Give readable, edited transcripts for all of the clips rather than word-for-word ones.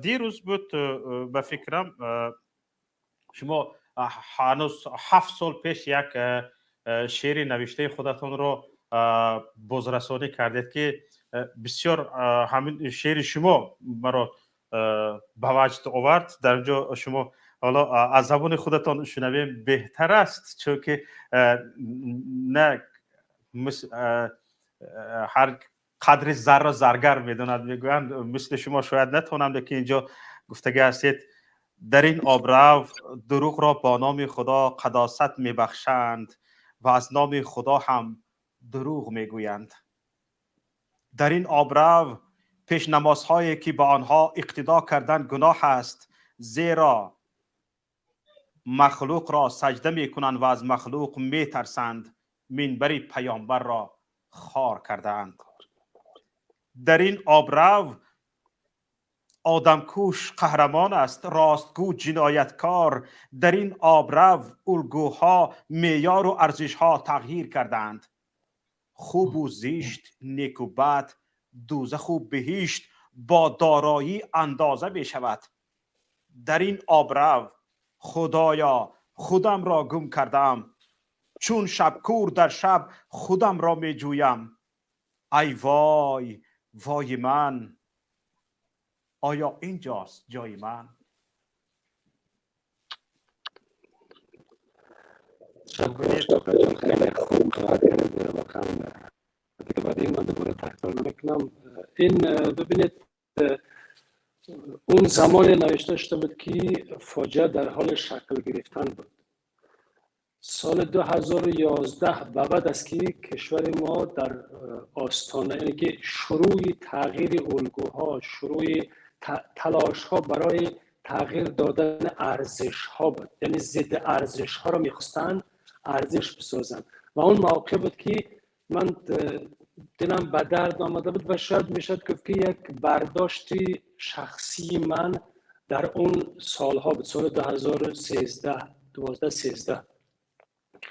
دیروز بود به فکرم شما هنوز 7 سال پیش یک شعر نوشته خودتون رو بازرسانی کردید که بسیار همین شعر شما مرا به وجد آورد. در اینجا شما حالا از زبان خودتان شنویم بهتر است، چون که نه هر قدر زر را زرگر میدوند، میگویند مثل شما شاید نتونم که اینجا گفتگی هستید. در این آبرو دروغ را با نام خدا قداست میبخشند و از نام خدا هم دروغ میگویند. در این آبرو پیش نمازهایی که با آنها اقتدا کردن گناه است، زیرا مخلوق را سجده میکنند و از مخلوق میترسند، منبر پیامبر را خار کردند. در این آبرو آدمکوش قهرمان است، راستگو جنایتکار. در این آبرو الگوها معیار و ارزشها تغییر کردند. خوب و زشت، نیک و بد، دوزخ و بهشت با دارایی اندازه می شود. در این آبرو خدایا خودم را گم کردم، چون شبکور در شب خودم را می جویم. ای وای وای من، آیا اینجاست جای من؟ خیلی خوب این ببینید اون زمان نوشته شده بود که فاجعه در حال شکل گرفتن بود. سال 2011 به بعد است که کشور ما در آستانه، یعنی که شروع تغییر الگوها، شروع تلاش ها برای تغییر دادن ارزش ها بود. یعنی ضد ارزش ها را میخواستن ارزش بسازن و اون موقع بود که من دلم به درد آمده بود و شاید میشد گفت که یک برداشت شخصی من در اون سالها بود، سال 2013 12-13.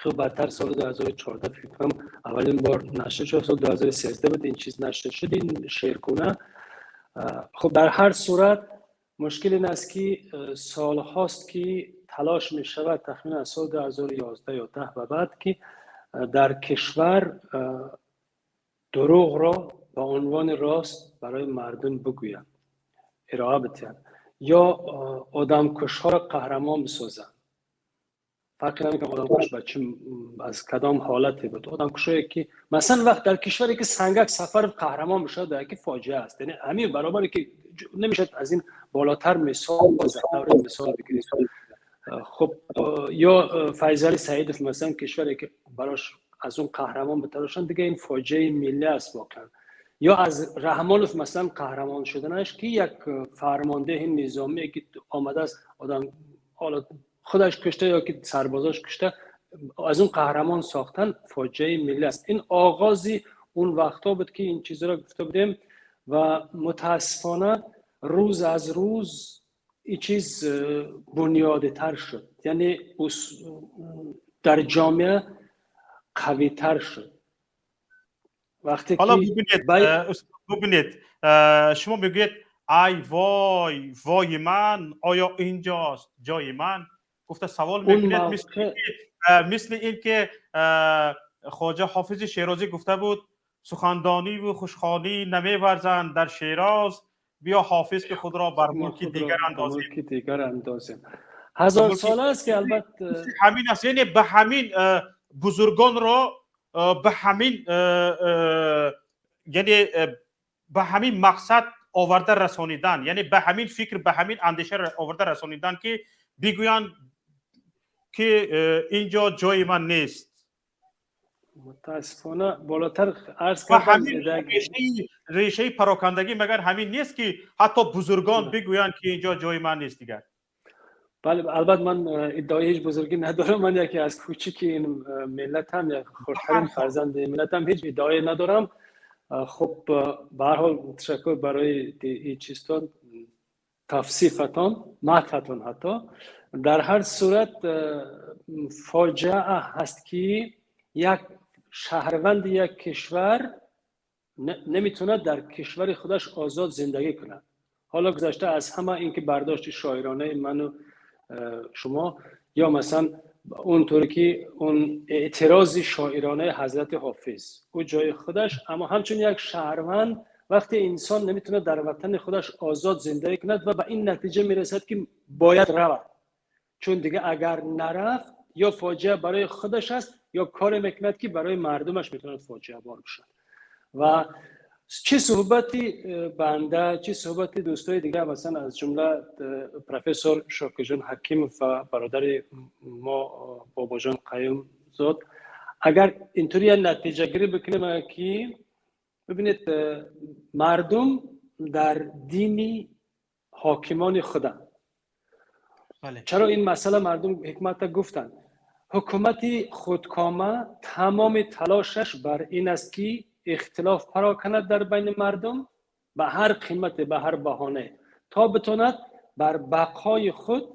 خب بعدتر سال 2014 فکر کنم اولین بار نشر شد، سال 2013 بود این چیز نشر شد، این شعرخوانه. خب در هر صورت مشکل این است که سال هاست که تلاش می شود تقریبا از سال 2011 یا 10 و بعد که در کشور دروغ را به عنوان راست برای مردم بگویند، ارائه بدهند یا آدمکش ها را قهرمان بسازند. فرقی نمیکنه آدمکش بچه از کدام حالتی بود. آدمکشایی که مثلا وقت در کشوری که سنگک سفر قهرمان بشه در که فاجعه است. یعنی همین برابری که نمیشه از این بالاتر مثال بگیرید. خب یا فیض سعیدов مثلا کشوری که براش از اون قهرمان بتراشن دیگه این فاجعه ملی است واقعا. یا از رحمانov مثلا قهرمان شدنش که یک فرمانده نظامی که آمده است آدم حالا خودش کشته یا که سربازاش کشته، از اون قهرمان ساختن فاجعه ملی است. این آغازی اون وقتا بود که این چیزا رو گفته بودیم و متاسفانه روز از روز این چیز بنیادی تر شد، یعنی در جامعه قوی تر شد. وقتی حالا که ببینید شما میگویید ای وای وای من، آیا اینجاست جای من؟ گفته سوال میکنید مثل این که خواجه حافظ شیرازی گفته بود سخندانی و خوشخوانی نمیورزند در شیراز، بیا حافظ که خود را بر ملک دیگر اندازیم. هزار سال است که البته همین است، یعنی به همین بزرگان را به همین یعنی به همین مقصد آورده رسانیدن، یعنی به همین فکر به همین اندیشه آورده رسانیدن که بگویند که اینجا جای من نیست. متاسفانه بالاتر عرض کردم ریشه پراکندگی مگر همین نیست که حتی بزرگان بگویند که اینجا جای من نیست دیگر؟ بله البته من ادعای هیچ بزرگی ندارم، من یکی از کوچیک این ملت هم، یک خوشترین فرزند ملت هم، هیچ ادعایی ندارم. خب به هر حال تشکر برای این چیزتون، توصیفتان، مدحتون. حتی در هر صورت فاجعه هست که یک شهروند یک کشور نمیتونه در کشور خودش آزاد زندگی کنه. حالا گذشته از همه این که برداشت شاعرانه من و شما، یا مثلا اونطوری که اون اعتراض شاعرانه حضرت حافظ او جای خودش، اما همچون یک شهروند وقتی انسان نمیتونه در وطن خودش آزاد زندگی کند و به این نتیجه میرسد که باید رود، چون دیگه اگر نرفت یا فاجعه برای خودش است یا کار میکند که برای مردمش میتونه فاجعه بار بشه. و چه صحبتی بنده، چه صحبتی دوستای دیگه مثلا از جمله پروفسور شاکر حکیم و برادر ما بابا جان پیام زاد، اگر اینطوری نتیجه گیری بکنیم که ببینید مردم در دین حاکمان خودن. بله. چرا این مسئله مردم حکمت گفتن؟ حکومت خودکامه تمام تلاشش بر این است که اختلاف پراکند در بین مردم به هر قیمت، به هر بهانه، تا بتواند بر بقای خود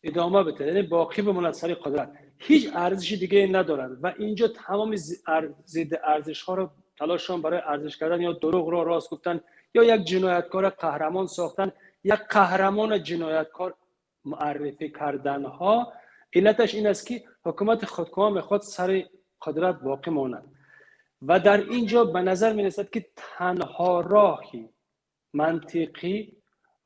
ادامه بده، یعنی باقی بماند سر قدرت. هیچ ارزش دیگه ندارند و اینجا تمام ضد ارزش ها رو تلاششان برای ارزش کردن یا دروغ را راست گفتن یا یک جنایتکار قهرمان ساختن، یک قهرمان جنایتکار معرفی کردن ها، علتش این است که حکومت خودکامه میخواد سر قدرت باقی ماند. و در اینجا به نظر می رسد که تنها راهی منطقی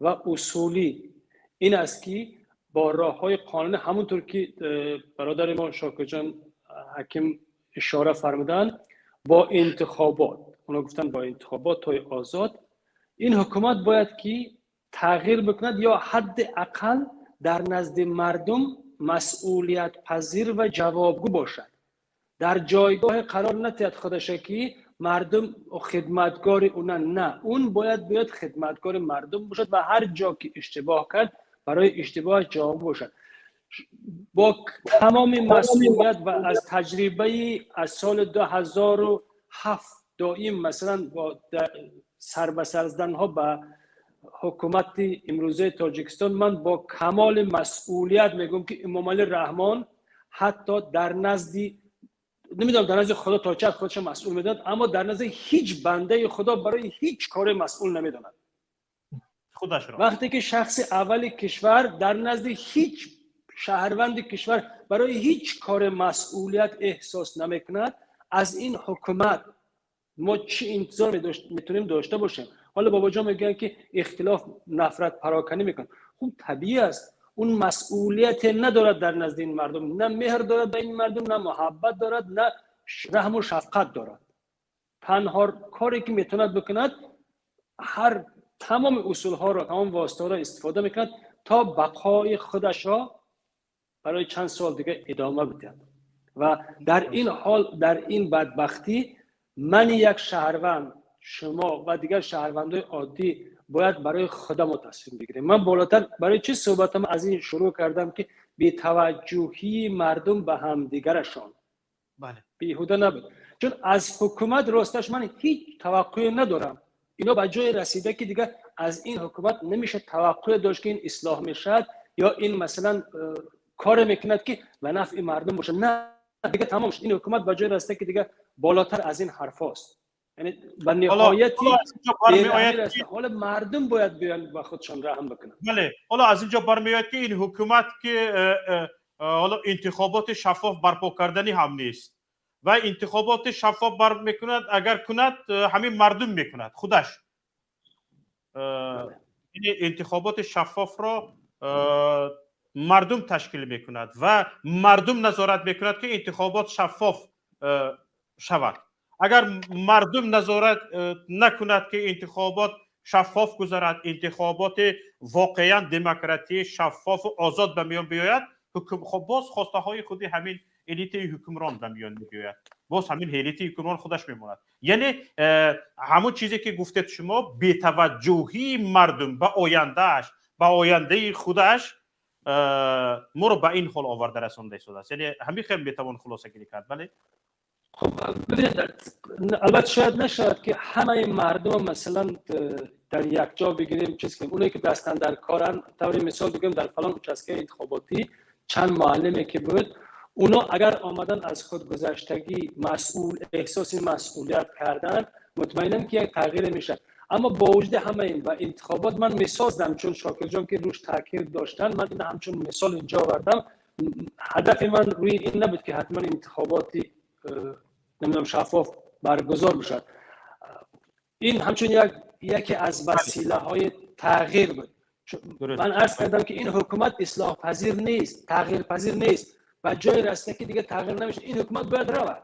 و اصولی این است که با راه‌های قانونی، همونطور که برادر ما شاکر جان حکیم اشاره فرمودن، با انتخابات، اونا گفتن با انتخابات توی آزاد، این حکومت باید که تغییر بکند یا حداقل در نزد مردم مسئولیت پذیر و جوابگو باشد. در جایگاه قرار نتید خودش که مردم خدمتگار اونن، نه، اون باید خدمتگار مردم باشد و هر جا که اشتباه کرد برای اشتباه جواب باشد. با تمام مسئولیت و از تجربه از سال 2007 دائم مثلا با سر به سر زدن ها به حکومت امروزه تاجیکستان، من با کمال مسئولیت میگم که امام علی رحمان حتی در نزد، نمیدونم در نزد خدا تا چه حد خودش مسئول میداند، اما در نزد هیچ بنده خدا برای هیچ کار مسئول نمیداند خودش را. وقتی که شخص اول کشور در نزد هیچ شهروند کشور برای هیچ کار مسئولیت احساس نمیکند، از این حکومت ما چه انتظار میتونیم داشته باشیم؟ حالا بابا جان میگن که اختلاف نفرت پراکنی میکن. خوب طبیعی است، اون مسئولیت ندارد در نزد این مردم، نه مهر دارد به این مردم، نه محبت دارد، نه رحم و شفقت دارد. تنها کاری که میتوند بکند هر تمام اصول ها را، تمام واسطه ها را استفاده میکند تا بقای خودش را برای چند سال دیگه ادامه بده. و در این حال، در این بدبختی، من یک شهروند، شما و دیگر شهروندای عادی باید برای خودم تصمیم بگیریم. من بالاتر برای چه صحبتم از این شروع کردم که بی‌توجهی مردم به هم دیگرشان بیهوده نبود، چون از حکومت راستش من هیچ توقعی ندارم. اینا به جای رسیده که دیگه از این حکومت نمیشه توقع داشت که این اصلاح میشد یا این مثلا کار میکند که به نفع مردم باشه. نه دیگه تمام شد. این حکومت به جای رسیده که دیگه بالاتر از این حرفاست، یعنی به نهایتی حالا مردم باید بیان با خودشان رحم بکنن. بله، حالا از اینجا برمیاد که این حکومت که حالا انتخابات شفاف برپا کردنی هم نیست و انتخابات شفاف بر میکند، اگر کند همین مردم میکند خودش. این انتخابات شفاف را مردم تشکیل میکند و مردم نظارت میکند که انتخابات شفاف شود. اگر مردم نظارت نکند که انتخابات شفاف گذرد، انتخابات واقعا دموکراتی شفاف و آزاد به میان بیاید، خب باز خواسته های خودی همین الیت حکمران به میان میگوید، باز همین الیت حکمران خودش میماند. یعنی همون چیزی که گفتید شما، بی‌توجهی مردم به آیندهش، به آینده خودش ما رو به این حال آورده رسانده شده است. یعنی همین خیلی میتوان خلاصه گیری کرد. بله، خب ببینید، البته شاید نشد که همه مردم مثلا در یک جا بگیریم چیز که اونایی که دستن در کارن، طوری مثال بگیم در فلان участке انتخاباتی چند معلمی که بود، اونا اگر آمدن از خود گذشتگی مسئول احساس مسئولیت کردن، مطمئنم که یک تغییر میشه. اما با وجود همه این و انتخابات من مثال زدم، چون شاکر جان که روش تاکید داشتن من این همچون مثال اینجا آوردم. هدف من روی این نبود که حتما انتخاباتی نمیدونم شفاف برگزار بشد. این همچون یکی از وسیله های تغییر بود. من عرض کردم که این حکومت اصلاح پذیر نیست، تغییر پذیر نیست و جای رسته که دیگه تغییر نمیشه. این حکومت باید رود،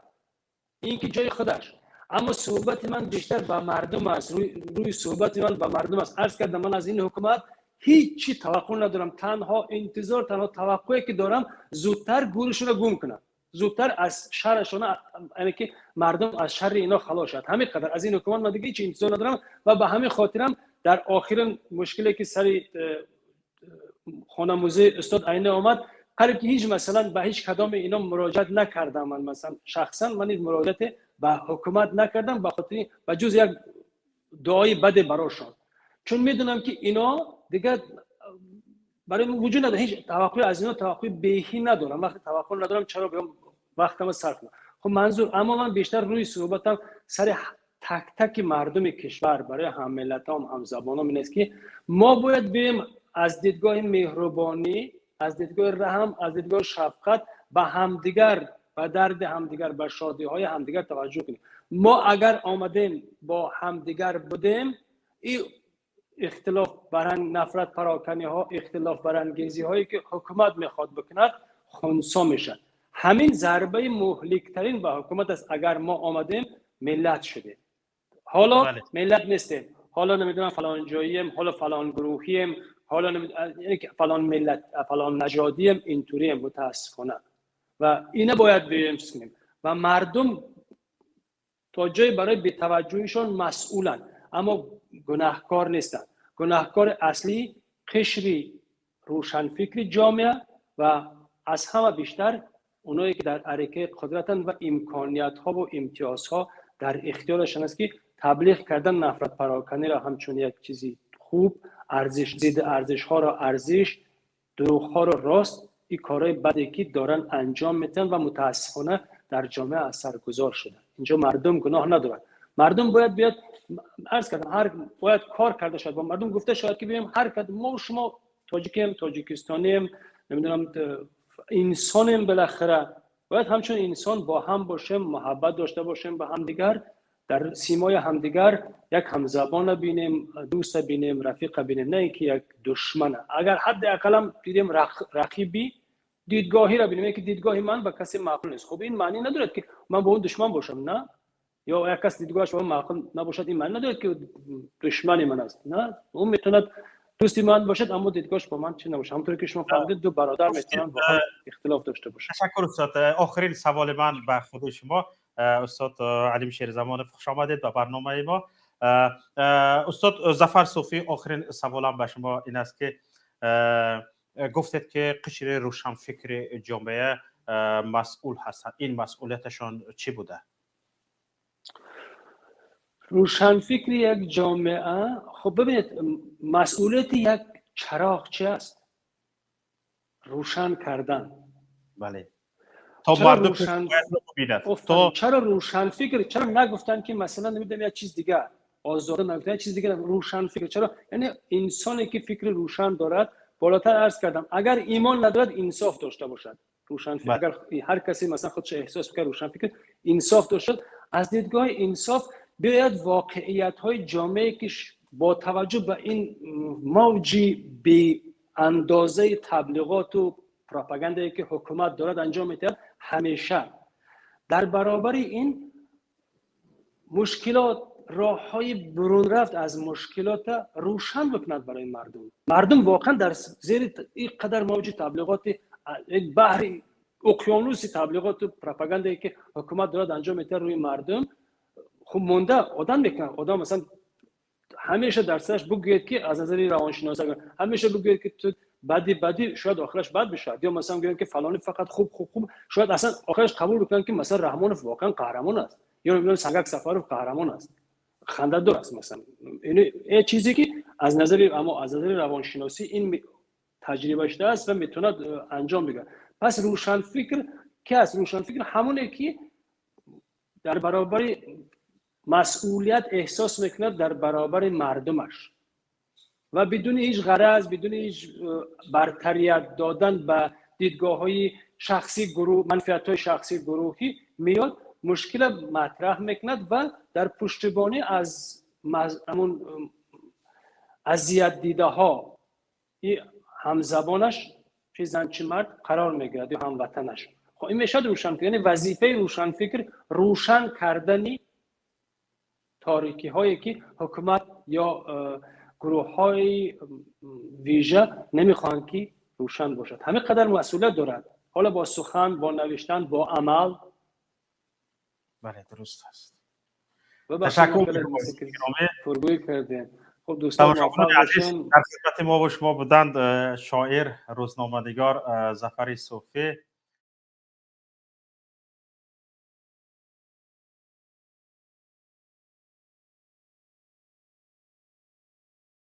این که جای خودش. اما صحبت من بیشتر با مردم است، روی صحبت من با مردم است. عرض کردم من از این حکومت هیچ چی توقع ندارم، تنها انتظار، تنها توقعی که دارم زودتر گورشون رو گم کنم، زودتر از شرشون، یعنی که مردم از شر اینا خلاص شد. همین قدر از این حکومت من دیگه هیچ انتظار ندارم و به همین خاطرم در آخر مشکلی که سر خانه موزه استاد آینه آمد، قریب که هیچ مثلا به هیچ کدام اینا مراجعت نکردم. من مثلا شخصا من این مراجعت به حکومت نکردم به خاطر و جز یک دعای بد براشون، چون میدونم که اینا دیگه برای من وجود نداره. هیچ توقع از اینا توقع بهی ندارم. وقتی توقع ندارم چرا بیام وقتم صرف کنم؟ خب منظور، اما من بیشتر روی صحبتم سر تک تک مردم کشور، برای هم ملتام هم زبانام این است که ما باید بریم از دیدگاه مهربانی، از دیدگاه رحم، از دیدگاه شفقت به همدیگر، به درد همدیگر، به شادی های همدیگر توجه کنیم. ما اگر آمدیم با همدیگر بودیم، این اختلاف برانگ، نفرت پراکنی ها، اختلاف برانگیزی هایی که حکومت میخواد بکند خنثی میشن. همین ضربه مهلک ترین به حکومت است. اگر ما آمدیم ملت شدیم، حالا ملت نیستیم، حالا نمیدونم فلان جاییم، حالا فلان گروهیم، حالا یعنی فلان ملت، فلان نژادیم، اینطوریم متاسفانه. و اینه باید بگیم و مردم تا جای برای بی‌توجهیشون مسئولن، اما گناهکار نیستن. گناهکار اصلی قشری روشنفکر جامعه و از همه بیشتر اونایی که در عرصه قدرتن و امکانیت ها و امتیاز ها در اختیارشون است که تبلیغ کردن نفرت پراکنی را همچون یک چیزی خوب، ارزش زید ارزش ها را ارزش، دروغ ها را راست، این کارهای بدی که دارن انجام میدن و متاسفانه در جامعه اثرگذار شدن. اینجا مردم گناه ندارن. مردم باید بیاد، عرض کردم، هر باید کار کرده شد با مردم. گفته شاید که ببینیم هر کدوم ما و شما تاجیکیم، تاجیکستانیم، نمیدونم انسانیم، بالاخره باید همچون انسان با هم باشیم، محبت داشته باشیم به همدیگر، در سیمای همدیگر یک همزبان بینیم، دوست بینیم، رفیق بینیم، نه اینکه یک دشمن. اگر حداقل هم دیدیم رقیبی، دیدگاهی را بینیم که دیدگاهی من با کسی معقول نیست. خب این معنی ندارد که من با اون دشمن باشم، نه، یا یک کس دیدگاهش با من معقول نباشد این معنی ندارد که دشمن من است. نه، اون میتونه دوستی من باشد اما دیدگاهش با من چی نباشه. همونطوری که شما فهمیدید دو برادر میتونن با هم اختلاف داشته باشن. تشکر استاد. آخرین سوال من به خود شما استاد علیم شیرزمان، خوش آمدید به برنامه ما. استاد ظفر صوفی، آخرین سوالم به شما این است که گفتید که قشر روشنفکر جامعه مسئول هستند، این مسئولیتشان چی بوده؟ روشنفکر یک جامعه، خب ببینید مسئولیت یک چراغچی است، روشن کردن. بله. تا مردم چرا روشنفکر؟ چرا نگفتن که مثلا نمیدونم یک چیز دیگه، آزاده نگفتن یک چیز دیگه، روشنفکر؟ چرا؟ یعنی انسانی که فکر روشن دارد، بالاتر عرض کردم اگر ایمان ندارد انصاف داشته باشد. روشنفکر اگر هر کسی مثلا خودش احساس کنه روشنفکر، انصاف داشته، از دیدگاه انصاف بیاید واقعیت‌های جامعه که با توجه به این موجی بی اندازه تبلیغات و پروپاگاندایی که حکومت دارد انجام میده، همیشه در برابر این مشکلات راه‌های برون رفت از مشکلات روشن بکند برای مردم. مردم واقعا در زیر این قدر موج تبلیغات، این بحر اقیانوس تبلیغات و پروپاگاندایی که حکومت دارد انجام میده روی مردم، خب مونده آدم میکنه. آدم مثلا همیشه در سرش بگوید که از نظر روانشناسی همیشه بگوید که تو بدی شاید آخرش بد بشه، یا مثلا بگوید که فلانی فقط خوب شاید اصلا آخرش قبول بکنن که مثلا رحمانوف واقعا قهرمان است، یا نمیدونم سنگک سفروف قهرمان است، خنده دار است مثلا. این چیزی که از نظر روانشناسی این تجربه شده است و میتونه انجام بگیره. پس روشنفکر که از روشنفکر همونه که در برابر مسئولیت احساس میکند در برابر مردمش و بدون هیچ غرض، بدون هیچ برتریت دادن به دیدگاه‌های شخصی گروه، منفعت‌های شخصی گروهی میاد مشکل مطرح میکند و در پشتیبانی از همون اذیت دیده ها همزبانش چه زن چه مرد قرار میگیرد یا هموطنش. خب این میشد روشنفکر، یعنی وظیفه روشنفکر روشن کردنی تاریکی هایی که حکومت یا گروه های ویژه نمیخوان که روشن باشد. همه قدر مسئولیت دارد، حالا با سخن، با نوشتن، با عمل. بله درست است. تشکر میکنم فرگوی کردین. خب دوستان موفق باشین. در خدمت ما و شما بودند شاعر روزنامه‌نگار ظفر صوفی.